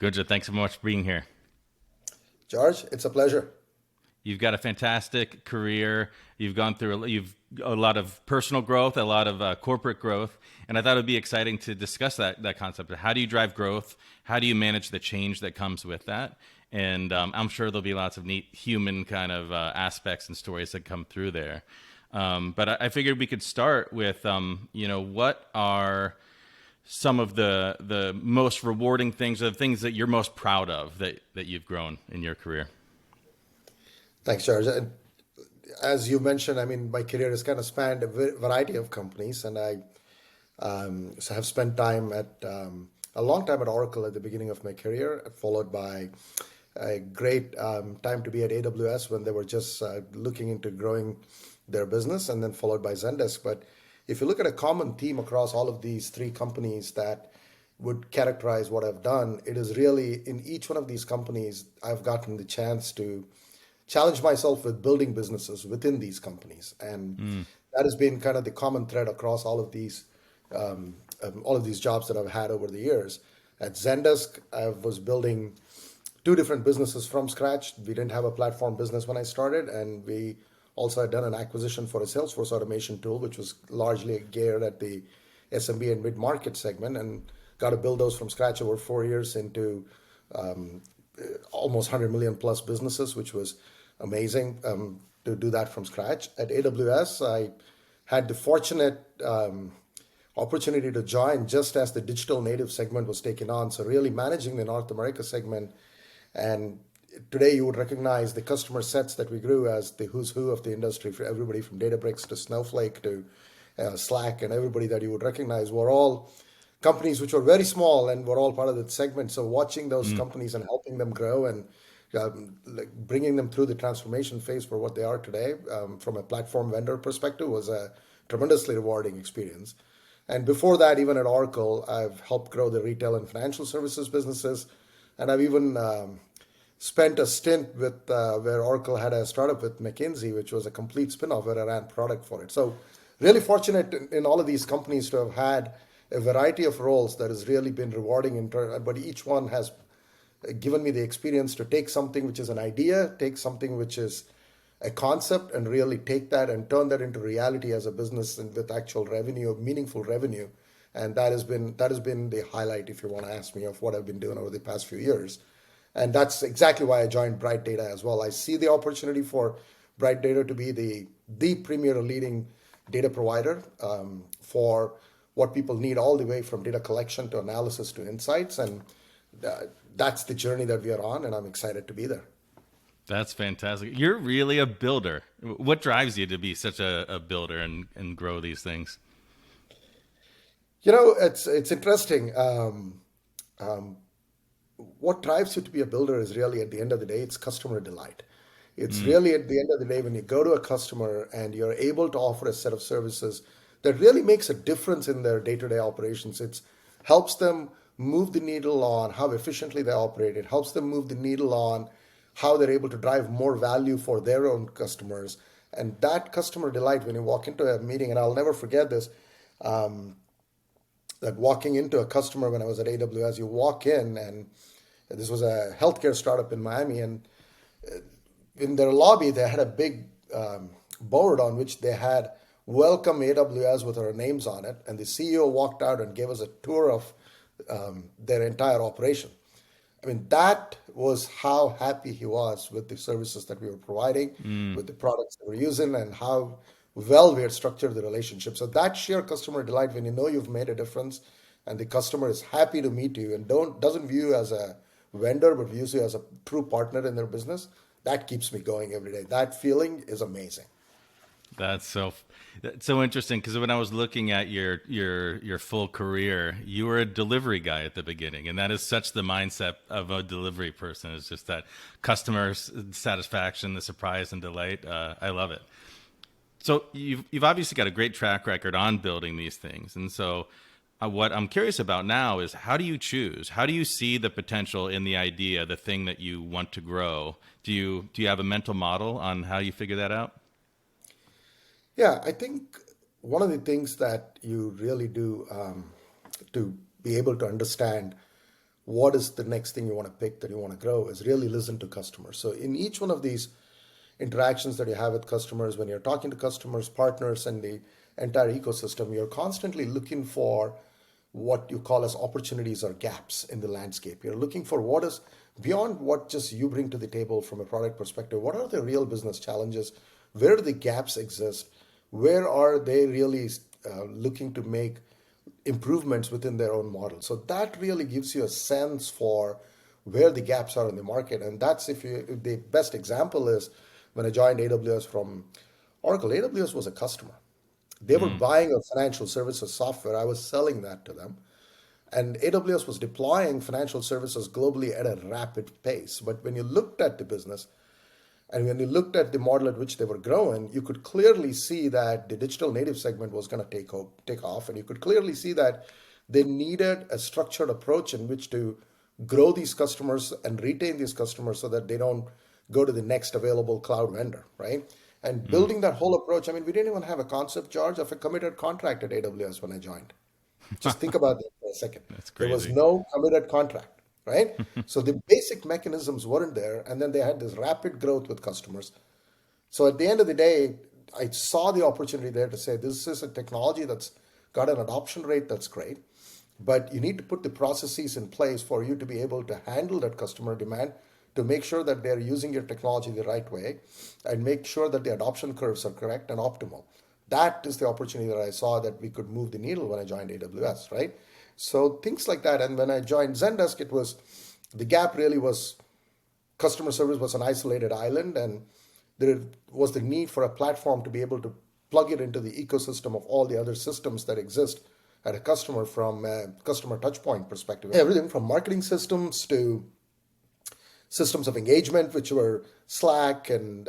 Guja, thanks so much for being here. George, it's a pleasure. You've got a fantastic career. You've gone through you've a lot of personal growth, a lot of corporate growth, and I thought it would be exciting to discuss that concept. How do you drive growth? How do you manage the change that comes with that? And I'm sure there'll be lots of neat human kind of aspects and stories that come through there. But I figured we could start with, what are some of the most rewarding things, or the things that you're most proud of that you've grown in your career? Thanks, George. And as you mentioned, I mean, my career has kind of spanned a variety of companies, and I so have spent time at a long time at Oracle at the beginning of my career, followed by a great time to be at AWS when they were just looking into growing their business, and then followed by Zendesk. But if you look at a common theme across all of these three companies that would characterize what I've done, it is really in each one of these companies, I've gotten the chance to challenge myself with building businesses within these companies. And that has been kind of the common thread across all of these jobs that I've had over the years. At Zendesk, I was building two different businesses from scratch. We didn't have a platform business when I started, and we also had done an acquisition for a Salesforce automation tool, which was largely geared at the SMB and mid-market segment, and got to build those from scratch over 4 years into um, almost 100 million plus businesses, which was amazing to do that from scratch. At AWS, I had the fortunate opportunity to join just as the digital native segment was taken on. So really managing the North America segment. And today you would recognize the customer sets that we grew as the who's who of the industry, for everybody from Databricks to Snowflake to Slack, and everybody that you would recognize were all companies which were very small and were all part of that segment. So watching those Mm. companies and helping them grow and like bringing them through the transformation phase for what they are today, from a platform vendor perspective, was a tremendously rewarding experience. And before that, even at Oracle, I've helped grow the retail and financial services businesses, and I've even spent a stint with where Oracle had a startup with McKinsey, which was a complete spin-off where I ran product for it. So really fortunate in all of these companies to have had a variety of roles that has really been rewarding in turn, but each one has given me the experience to take something which is an idea, take something which is a concept, and really take that and turn that into reality as a business and with actual revenue, meaningful revenue. And that has been the highlight, if you want to ask me, of what I've been doing over the past few years. And that's exactly why I joined Bright Data as well. I see the opportunity for Bright Data to be the premier leading data provider for what people need, all the way from data collection to analysis to insights. And uh, that's the journey that we are on, and I'm excited to be there. That's fantastic. You're really a builder. What drives you to be such a builder and grow these things? It's interesting. What drives you to be a builder is really, at the end of the day, it's customer delight. It's Mm. really at the end of the day when you go to a customer and you're able to offer a set of services that really makes a difference in their day-to-day operations. It helps them move the needle on how efficiently they operate. It helps them move the needle on how they're able to drive more value for their own customers. And that customer delight, when you walk into a meeting, and I'll never forget this, that walking into a customer when I was at AWS, you walk in, and this was a healthcare startup in Miami, and in their lobby they had a big board on which they had "Welcome AWS" with our names on it, and the CEO walked out and gave us a tour of their entire operation. I mean, that was how happy he was with the services that we were providing, Mm. with the products that we're using, and how well we had structured the relationship. So that sheer customer delight, when you know you've made a difference, and the customer is happy to meet you and don't doesn't view you as a vendor, but views you as a true partner in their business, that keeps me going every day. That feeling is amazing. That's that's so interesting because when I was looking at your full career, you were a delivery guy at the beginning, and that is such the mindset of a delivery person. It's just that customer satisfaction, the surprise and delight. I love it. So you've obviously got a great track record on building these things, and so what I'm curious about now is how do you choose? How do you see the potential in the idea, the thing that you want to grow? Do you have a mental model on how you figure that out? Yeah, I think one of the things that you really do to be able to understand what is the next thing you want to pick that you want to grow, is really listen to customers. So in each one of these interactions that you have with customers, when you're talking to customers, partners, and the entire ecosystem, you're constantly looking for what you call as opportunities or gaps in the landscape. You're looking for what is beyond what just you bring to the table from a product perspective. What are the real business challenges? Where do the gaps exist? Where are they really looking to make improvements within their own model? So that really gives you a sense for where the gaps are in the market. And that's if the best example is when I joined AWS from Oracle. AWS was a customer. They were buying a financial services software. I was selling that to them. And AWS was deploying financial services globally at a rapid pace. But when you looked at the business and when you looked at the model at which they were growing, you could clearly see that the digital native segment was going to take off. And you could clearly see that they needed a structured approach in which to grow these customers and retain these customers so that they don't go to the next available cloud vendor, right? And building that whole approach, I mean, we didn't even have a concept, George, of a committed contract at AWS when I joined. Just think about that for a second. That's There was crazy. no committed contract, right? So the basic mechanisms weren't there. And then they had this rapid growth with customers. So at the end of the day, I saw the opportunity there to say this is a technology that's got an adoption rate that's great, but you need to put the processes in place for you to be able to handle that customer demand, to make sure that they're using your technology the right way and make sure that the adoption curves are correct and optimal. That is the opportunity that I saw that we could move the needle when I joined AWS, right? So things like that. And when I joined Zendesk, it was the gap really was customer service was an isolated island, and there was the need for a platform to be able to plug it into the ecosystem of all the other systems that exist at a customer from a customer touchpoint perspective. Everything from marketing systems to systems of engagement, which were Slack and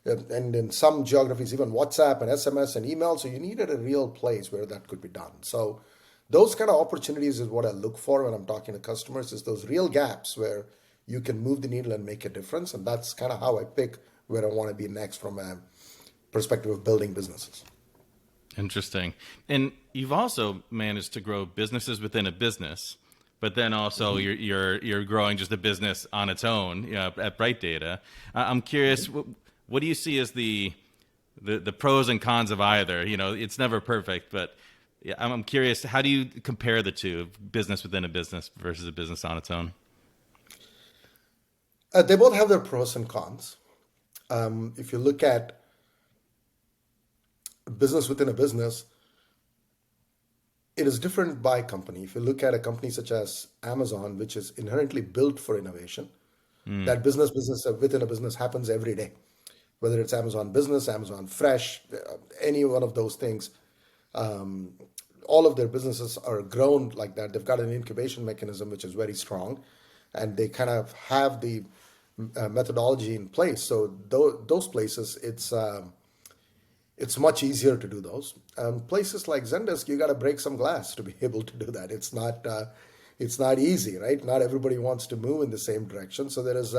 in some geographies, even WhatsApp and SMS and email. So you needed a real place where that could be done. So those kind of opportunities is what I look for when I'm talking to customers, is those real gaps where you can move the needle and make a difference. And that's kind of how I pick where I want to be next from a perspective of building businesses. Interesting. And you've also managed to grow businesses within a business, but then also you're growing just a business on its own, you know, at Bright Data. I'm curious, what do you see as the pros and cons of either? You know, it's never perfect, but yeah, I'm curious, how do you compare the two, business within a business versus a business on its own? They both have their pros and cons. If you look at business within a business, it is different by company. If you look at a company such as Amazon, which is inherently built for innovation, that business within a business happens every day, whether it's Amazon Business, Amazon Fresh, any one of those things. All of their businesses are grown like that. They've got an incubation mechanism which is very strong, and they kind of have the methodology in place. So those places, it's much easier to do those. Places like Zendesk, you got to break some glass to be able to do that. It's not easy, right? Not everybody wants to move in the same direction. So there is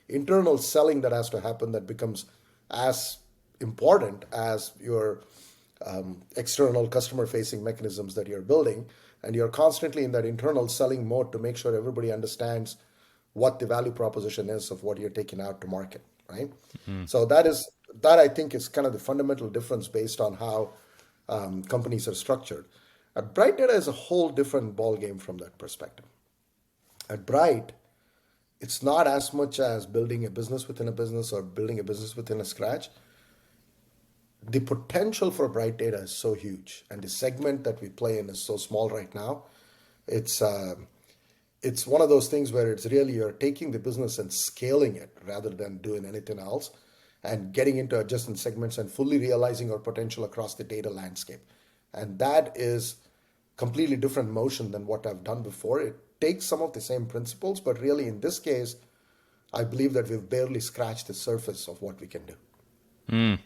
internal selling that has to happen that becomes as important as your external customer-facing mechanisms that you're building. And you're constantly in that internal selling mode to make sure everybody understands what the value proposition is of what you're taking out to market, right? So that I think is kind of the fundamental difference based on how companies are structured. At Bright Data is a whole different ballgame from that perspective. At Bright, it's not as much as building a business within a business or building a business within a scratch. The potential for Bright Data is so huge, and the segment that we play in is so small right now. It's one of those things where it's really you're taking the business and scaling it rather than doing anything else, and getting into adjacent segments and fully realizing our potential across the data landscape. And that is completely different motion than what I've done before. It takes some of the same principles, but really in this case, I believe that we've barely scratched the surface of what we can do.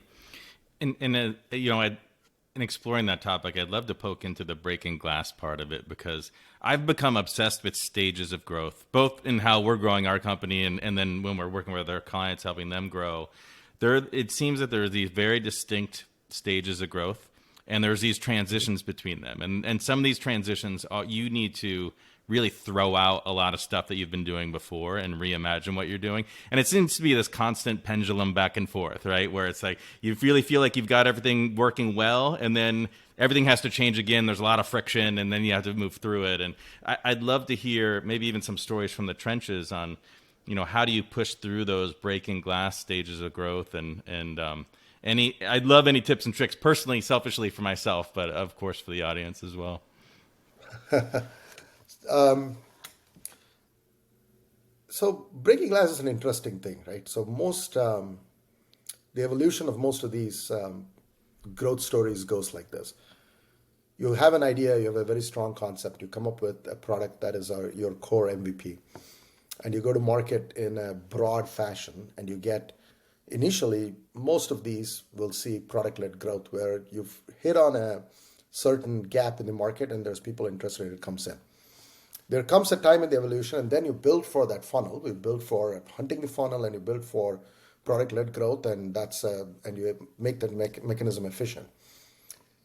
You know, in exploring that topic, I'd love to poke into the breaking glass part of it, because I've become obsessed with stages of growth, both in how we're growing our company and then when we're working with our clients, helping them grow. It seems that there are these very distinct stages of growth, and there's these transitions between them. And some of these transitions, you need to really throw out a lot of stuff that you've been doing before and reimagine what you're doing. And it seems to be this constant pendulum back and forth, right? Where it's like you really feel like you've got everything working well, and then everything has to change again. There's a lot of friction, and then you have to move through it. And I'd love to hear maybe even some stories from the trenches on, how do you push through those breaking glass stages of growth, and I'd love any tips and tricks personally, selfishly for myself, but of course for the audience as well. So breaking glass is an interesting thing, right? So the evolution of most of these growth stories goes like this. You have an idea, you have a very strong concept, you come up with a product that is your core MVP, and you go to market in a broad fashion, and you get, initially, most of these will see product-led growth where you've hit on a certain gap in the market and there's people interested and it comes in. There comes a time in the evolution, and then you build for that funnel. You build for hunting the funnel, and you build for product-led growth, and and you make that mechanism efficient.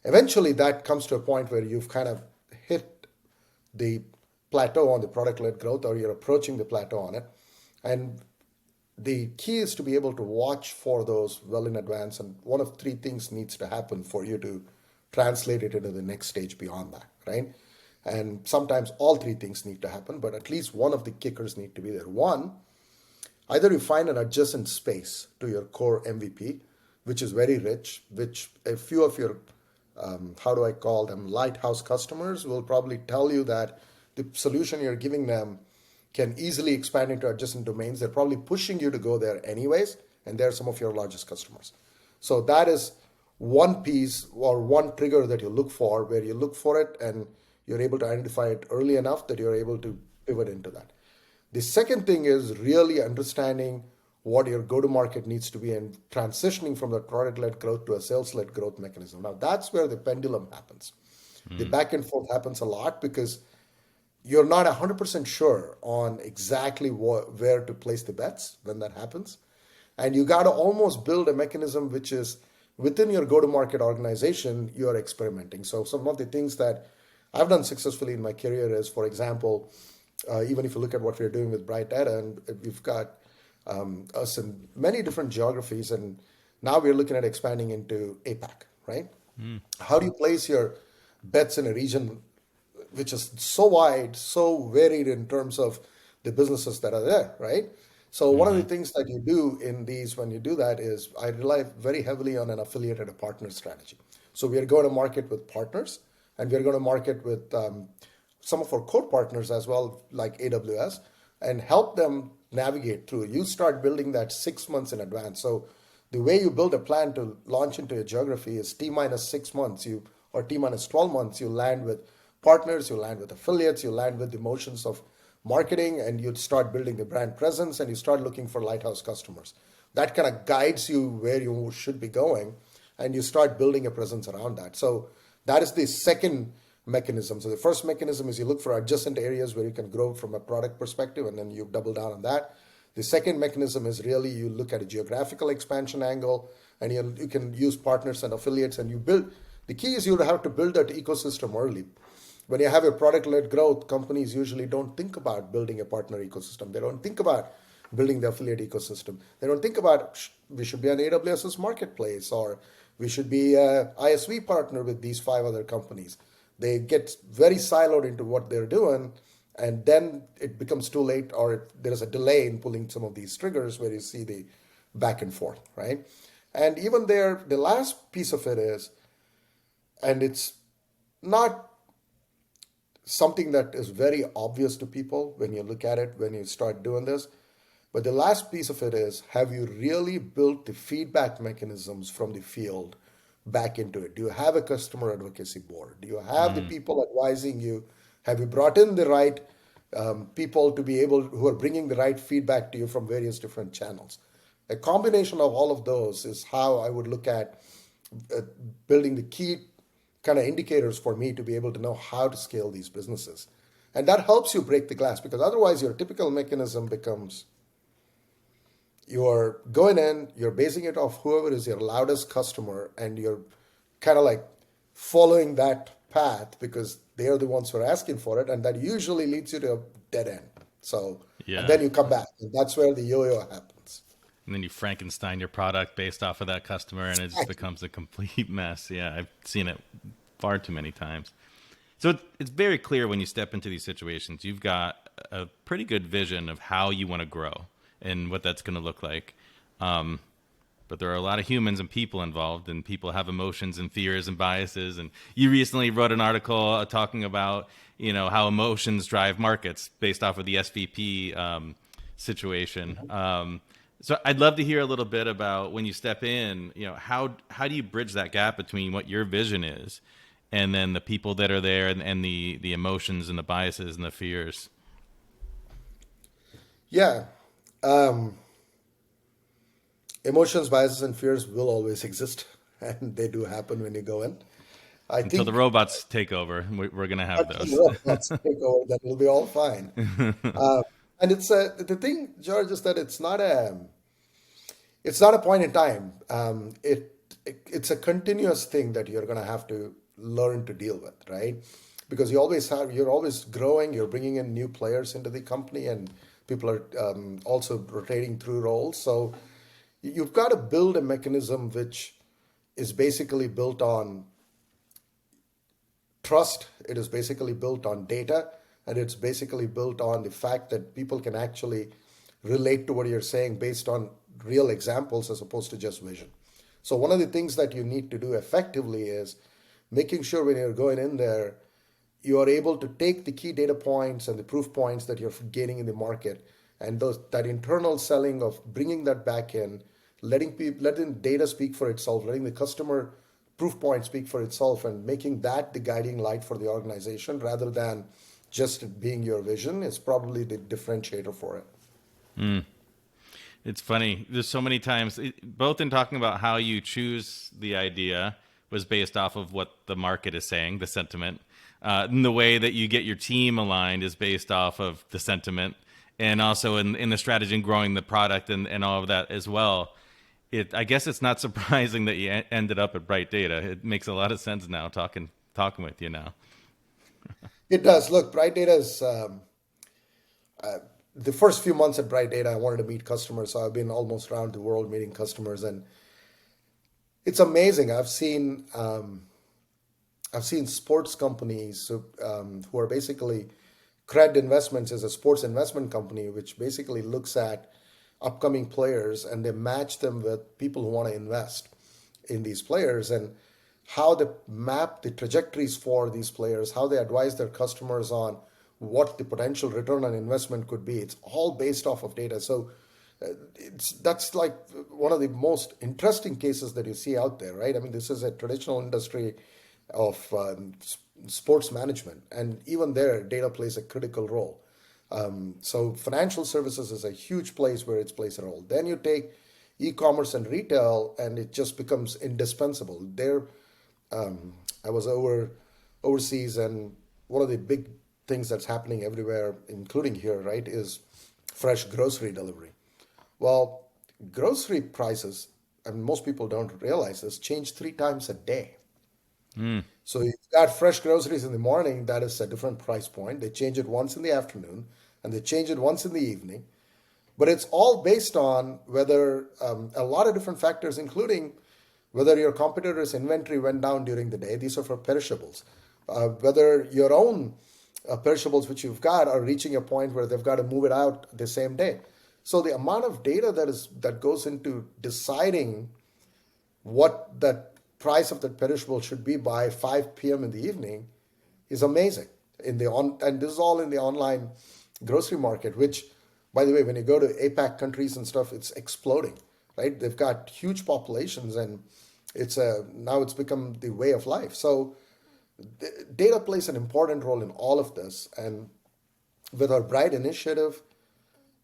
Eventually, that comes to a point where you've kind of hit the plateau on the product-led growth, or you're approaching the plateau on it. And the key is to be able to watch for those well in advance, and one of three things needs to happen for you to translate it into the next stage beyond that, right? And sometimes all three things need to happen, but at least one of the kickers need to be there. One, either you find an adjacent space to your core MVP, which is very rich, which a few of your, how do I call them, lighthouse customers will probably tell you that the solution you're giving them can easily expand into adjacent domains. They're probably pushing you to go there anyways, and they're some of your largest customers. So that is one piece or one trigger that you look for, where you look for it and you're able to identify it early enough that you're able to pivot into that. The second thing is really understanding what your go-to-market needs to be and transitioning from the product-led growth to a sales-led growth mechanism. Now, that's where the pendulum happens. The back and forth happens a lot because you're not 100% sure on exactly where to place the bets when that happens. And you got to almost build a mechanism which is within your go-to-market organization, you are experimenting. So some of the things that I've done successfully in my career is, for example, even if you look at what we're doing with Bright Data, and we've got us in many different geographies, and now we're looking at expanding into APAC, right? How do you place your bets in a region which is so wide, so varied in terms of the businesses that are there, right? So one of the things that you do in these, when you do that, is I rely very heavily on an affiliate and a partner strategy. So we are going to market with partners, and we're going to market with some of our core partners as well, like AWS, and help them navigate through. You start building that 6 months in advance. So the way you build a plan to launch into a geography is T minus 6 months, or T minus 12 months, you land with partners, you land with affiliates, you land with the motions of marketing, and you start building the brand presence, and you start looking for lighthouse customers. That kind of guides you where you should be going, and you start building a presence around that. So that is the second mechanism. So the first mechanism is you look for adjacent areas where you can grow from a product perspective, and then you double down on that. The second mechanism is really you look at a geographical expansion angle, and you can use partners and affiliates, and you build. The key is you have to build that ecosystem early. When you have a product-led growth, companies usually don't think about building a partner ecosystem. They don't think about building the affiliate ecosystem. They don't think about we should be on AWS's marketplace, or we should be an ISV partner with these 5 other companies. They get very siloed into what they're doing, and then it becomes too late, or there's a delay in pulling some of these triggers where you see the back and forth, right? And even there, the last piece of it is, and it's not something that is very obvious to people when you look at it, when you start doing this, but the last piece of it is, have you really built the feedback mechanisms from the field back into it? Do you have a customer advocacy board? Do you have the people advising you? Have you brought in the right people to be able, who are bringing the right feedback to you from various different channels? A combination of all of those is how I would look at building the key kind of indicators for me to be able to know how to scale these businesses. And that helps you break the glass, because otherwise your typical mechanism becomes you're going in, you're basing it off whoever is your loudest customer, and you're kind of like following that path because they are the ones who are asking for it, and that usually leads you to a dead end. So, and Yeah. then you come back, and that's where the yo-yo happens. And then you Frankenstein your product based off of that customer, and it just becomes a complete mess. Yeah, I've seen it far too many times. So it's very clear when you step into these situations, you've got a pretty good vision of how you want to grow and what that's going to look like. But there are a lot of humans and people involved, and people have emotions and fears and biases. And you recently wrote an article talking about, how emotions drive markets based off of the SVP situation. So I'd love to hear a little bit about when you step in, how do you bridge that gap between what your vision is and then the people that are there, and the emotions and the biases and the fears? Yeah. Emotions, biases, and fears will always exist, and they do happen when you go in. I Until the think robots take over, we're going to have until those. robots take over, that will be all fine. And it's the thing, George, is that it's not a point in time. It's a continuous thing that you're going to have to learn to deal with, right? Because you're always growing. You're bringing in new players into the company, and people are also rotating through roles. So you've got to build a mechanism which is basically built on trust. It is basically built on data, and it's basically built on the fact that people can actually relate to what you're saying based on real examples as opposed to just vision. So one of the things that you need to do effectively is making sure when you're going in there, you are able to take the key data points and the proof points that you're gaining in the market, and that internal selling of bringing that back in, letting data speak for itself, letting the customer proof point speak for itself, and making that the guiding light for the organization rather than just it being your vision is probably the differentiator for it. It's funny. There's so many times, both in talking about how you choose the idea was based off of what the market is saying, the sentiment. And the way that you get your team aligned is based off of the sentiment. And also in the strategy and growing the product and all of that as well. I guess it's not surprising that you ended up at Bright Data. It makes a lot of sense now talking with you now. It does. Look, Bright Data is the first few months at Bright Data, I wanted to meet customers. So I've been almost around the world meeting customers, and it's amazing. I've seen sports companies who are basically Cred Investments is a sports investment company which basically looks at upcoming players and they match them with people who want to invest in these players, and how they map the trajectories for these players, how they advise their customers on what the potential return on investment could be. It's all based off of data. So that's like one of the most interesting cases that you see out there, right? I mean, this is a traditional industry of sports management, and even there, data plays a critical role. So financial services is a huge place where it plays a role. Then you take e-commerce and retail, and it just becomes indispensable. I was overseas, and one of the big things that's happening everywhere, including here, right, is fresh grocery delivery. Well, grocery prices, and most people don't realize this, change 3 times a day. So you've got fresh groceries in the morning, that is a different price point. They change it once in the afternoon, and they change it once in the evening. But it's all based on whether a lot of different factors, including whether your competitor's inventory went down during the day. These are for perishables. Whether your own perishables, which you've got, are reaching a point where they've got to move it out the same day. So the amount of data that goes into deciding what that price of that perishable should be by 5 p.m. in the evening is amazing. And this is all in the online grocery market, which, by the way, when you go to APAC countries and stuff, it's exploding, right? They've got huge populations, and now it's become the way of life. So data plays an important role in all of this. And with our Bright initiative,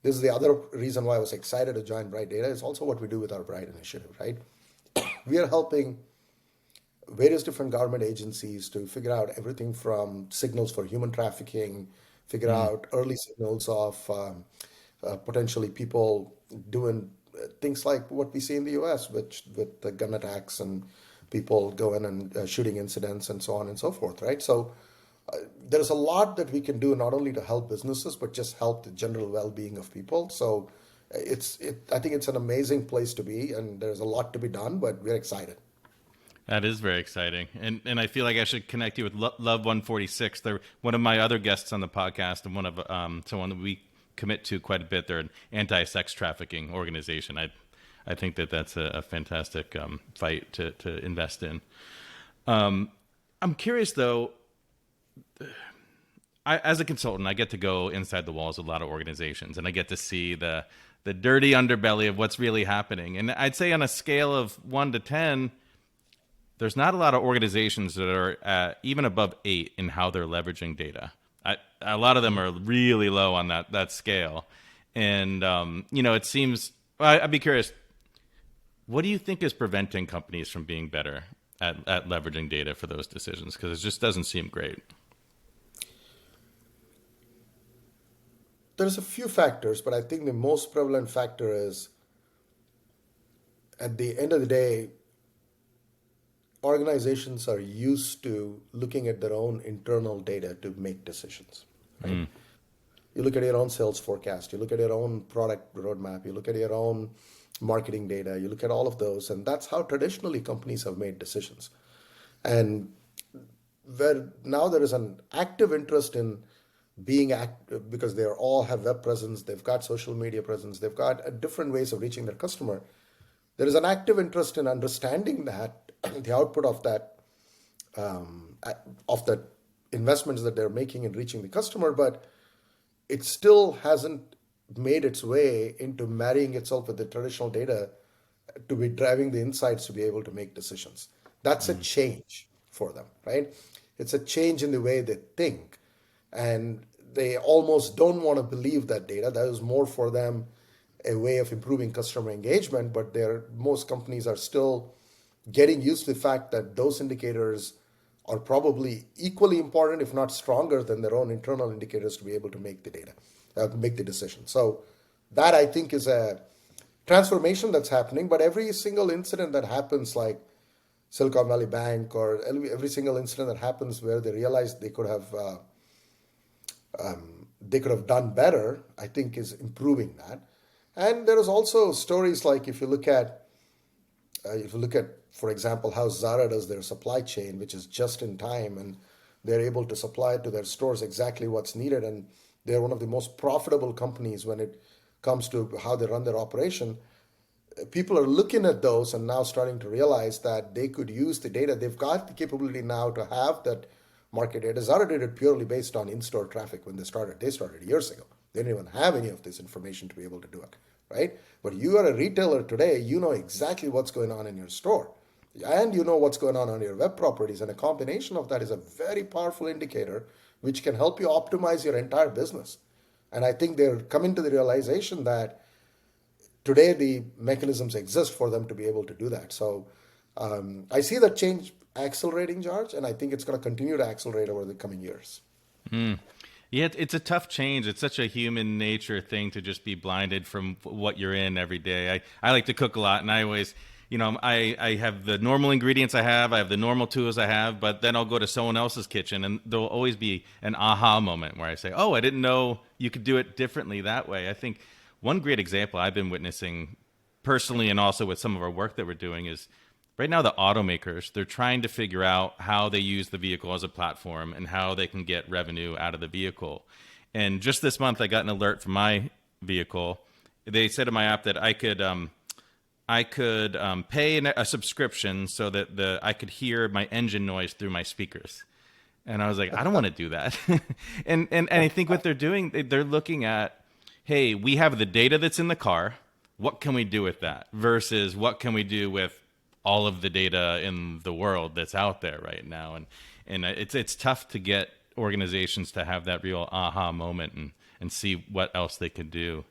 this is the other reason why I was excited to join Bright Data. Is also what we do with our Bright initiative, right? We are helping various different government agencies to figure out everything from signals for human trafficking, figure out early signals of potentially people doing things like what we see in the U.S. with the gun attacks and people going and shooting incidents and so on and so forth, right? So there's a lot that we can do not only to help businesses but just help the general well-being of people. So I think it's an amazing place to be, and there's a lot to be done, but we're excited. That is very exciting, and I feel like I should connect you with Love 146. They're one of my other guests on the podcast, and one of someone that we commit to quite a bit. They're an anti-sex trafficking organization. I think that that's a fantastic fight to invest in. I'm curious though. As a consultant, I get to go inside the walls of a lot of organizations, and I get to see the dirty underbelly of what's really happening. And I'd say on a scale of 1 to 10, there's not a lot of organizations that are even above 8 in how they're leveraging data. A lot of them are really low on that scale. And, it seems, I'd be curious, what do you think is preventing companies from being better at leveraging data for those decisions? Because it just doesn't seem great. There's a few factors, but I think the most prevalent factor is at the end of the day, organizations are used to looking at their own internal data to make decisions, right? You look at your own sales forecast, you look at your own product roadmap, you look at your own marketing data, you look at all of those, and that's how traditionally companies have made decisions. And where now there is an active interest in being active because they are all have web presence, they've got social media presence, they've got different ways of reaching their customer. There is an active interest in understanding that the output of the investments that they're making in reaching the customer, but it still hasn't made its way into marrying itself with the traditional data to be driving the insights to be able to make decisions. That's a change for them, right? It's a change in the way they think. And they almost don't want to believe that data. That is more for them a way of improving customer engagement, but most companies are still getting used to the fact that those indicators are probably equally important, if not stronger, than their own internal indicators to be able to make the data, make the decision. So that I think is a transformation that's happening. But every single incident that happens, like Silicon Valley Bank, or every single incident that happens where they realize they could have done better, I think is improving that. And there is also stories like if you look at, for example, how Zara does their supply chain, which is just in time, and they're able to supply to their stores exactly what's needed. And they're one of the most profitable companies when it comes to how they run their operation. People are looking at those and now starting to realize that they could use the data. They've got the capability now to have that market data. Zara did it purely based on in-store traffic when they started. They started years ago. They didn't even have any of this information to be able to do it, right? But you are a retailer today. You know exactly what's going on in your store, and you know what's going on your web properties. And a combination of that is a very powerful indicator which can help you optimize your entire business. And I think they're coming to the realization that today the mechanisms exist for them to be able to do that. So I see that change accelerating, George, and I think it's going to continue to accelerate over the coming years. Yeah, it's a tough change. It's such a human nature thing to just be blinded from what you're in every day. I like to cook a lot, and I always, I have the normal ingredients I have the normal tools I have, but then I'll go to someone else's kitchen, and there'll always be an aha moment where I say, oh, I didn't know you could do it differently that way. I think one great example I've been witnessing personally and also with some of our work that we're doing is right now the automakers, they're trying to figure out how they use the vehicle as a platform and how they can get revenue out of the vehicle. And just this month, I got an alert from my vehicle. They said in my app that I could pay a subscription so that I could hear my engine noise through my speakers. And I was like, I don't want to do that. and I think what they're doing, they're looking at, hey, we have the data that's in the car. What can we do with that? Versus what can we do with all of the data in the world that's out there right now? And it's tough to get organizations to have that real aha moment and see what else they can do.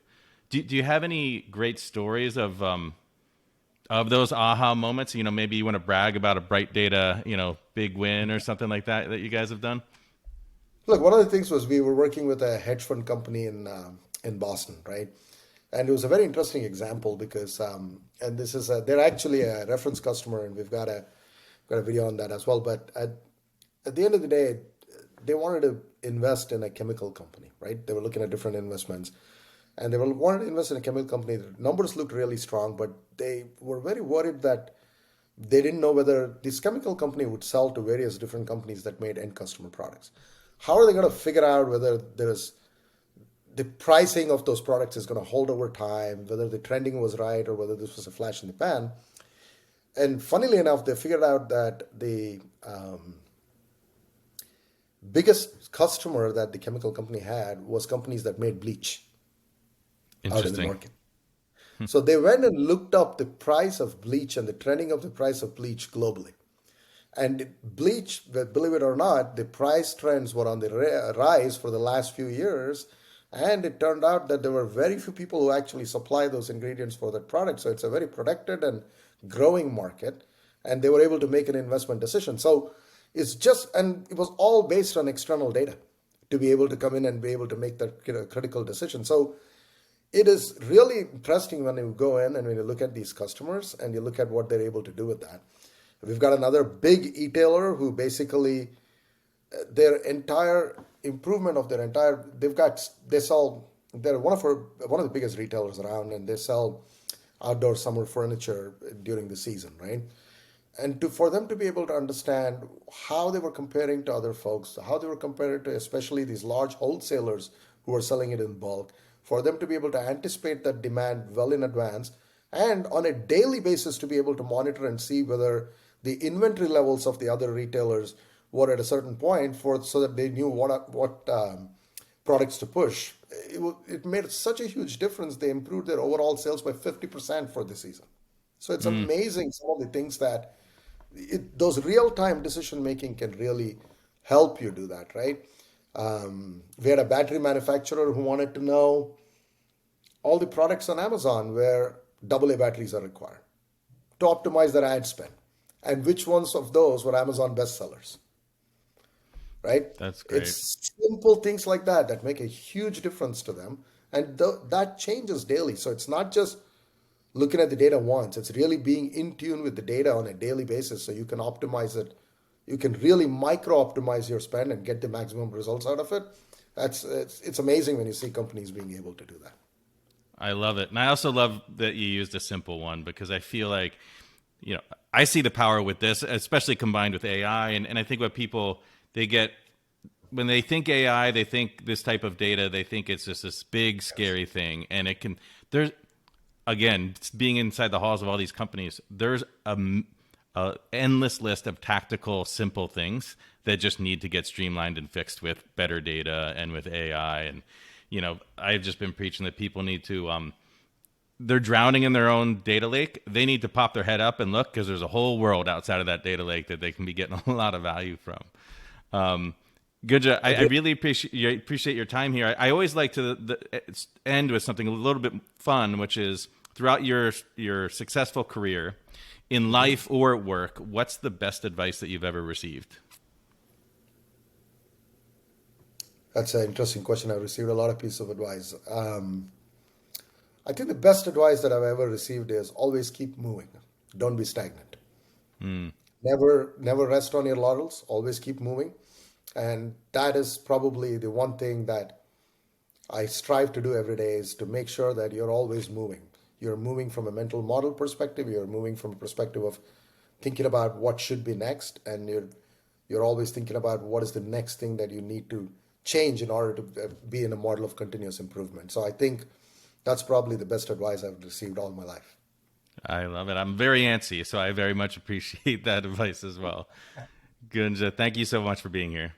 Do you have any great stories of those aha moments? Maybe you want to brag about a Bright Data, big win or something like that you guys have done? Look, one of the things was we were working with a hedge fund company in Boston, right? And it was a very interesting example because, and this is they're actually a reference customer, and we've got a video on that as well. But at the end of the day, they wanted to invest in a chemical company, right? They were looking at different investments, and they were wanted to invest in a chemical company. The numbers looked really strong, but they were very worried that they didn't know whether this chemical company would sell to various different companies that made end customer products. How are they going to figure out whether there's the pricing of those products is going to hold over time, whether the trending was right, or whether this was a flash in the pan? And funnily enough, they figured out that the biggest customer that the chemical company had was companies that made bleach out in the Interesting. market. So they went and looked up the price of bleach and the trending of the price of bleach globally. And bleach, believe it or not, the price trends were on the rise for the last few years. And it turned out that there were very few people who actually supply those ingredients for that product. So it's a very protected and growing market. And they were able to make an investment decision. So it's just, and it was all based on external data to be able to come in and be able to make that critical decision. So it is really interesting when you go in and when you look at these customers and you look at what they're able to do with that. We've got another big retailer who basically their entire improvement of their entire they sell they're one of the biggest retailers around, and they sell outdoor summer furniture during the season, right? And for them to be able to understand how they were comparing to other folks, how they were comparing to especially these large wholesalers who are selling it in bulk, for them to be able to anticipate that demand well in advance, and on a daily basis to be able to monitor and see whether the inventory levels of the other retailers were at a certain point, for so that they knew what products to push. It made such a huge difference. They improved their overall sales by 50% for the season. So it's Mm, amazing some of the things that those real time decision making can really help you do that, right? We had a battery manufacturer who wanted to know all the products on Amazon where AA batteries are required to optimize their ad spend, and which ones of those were Amazon bestsellers, right? that's great. It's simple things like that that make a huge difference to them, and that changes daily. So it's not just looking at the data once, it's really being in tune with the data on a daily basis so you can optimize it. You can really micro optimize your spend and get the maximum results out of it. It's amazing when you see companies being able to do that. I love it. And I also love that you used a simple one because I feel like, I see the power with this, especially combined with AI. And I think what people, they get, when they think AI, they think this type of data, they think it's just this big, scary thing. And it can, there's, again, being inside the halls of all these companies, there's a endless list of tactical, simple things that just need to get streamlined and fixed with better data and with AI. And I've just been preaching that people need to. They're drowning in their own data lake. They need to pop their head up and look because there's a whole world outside of that data lake that they can be getting a lot of value from. Guja, I really appreciate your time here. I always like to end with something a little bit fun, which is throughout your successful career in life or at work, what's the best advice that you've ever received? That's an interesting question. I've received a lot of pieces of advice. I think the best advice that I've ever received is always keep moving. Don't be stagnant. Mm, Never rest on your laurels. Always keep moving. And that is probably the one thing that I strive to do every day, is to make sure that you're always moving. You're moving from a mental model perspective. You're moving from a perspective of thinking about what should be next, and you're always thinking about what is the next thing that you need to change in order to be in a model of continuous improvement. So I think that's probably the best advice I've received all my life. I love it. I'm very antsy, so I very much appreciate that advice as well. Gunja, thank you so much for being here.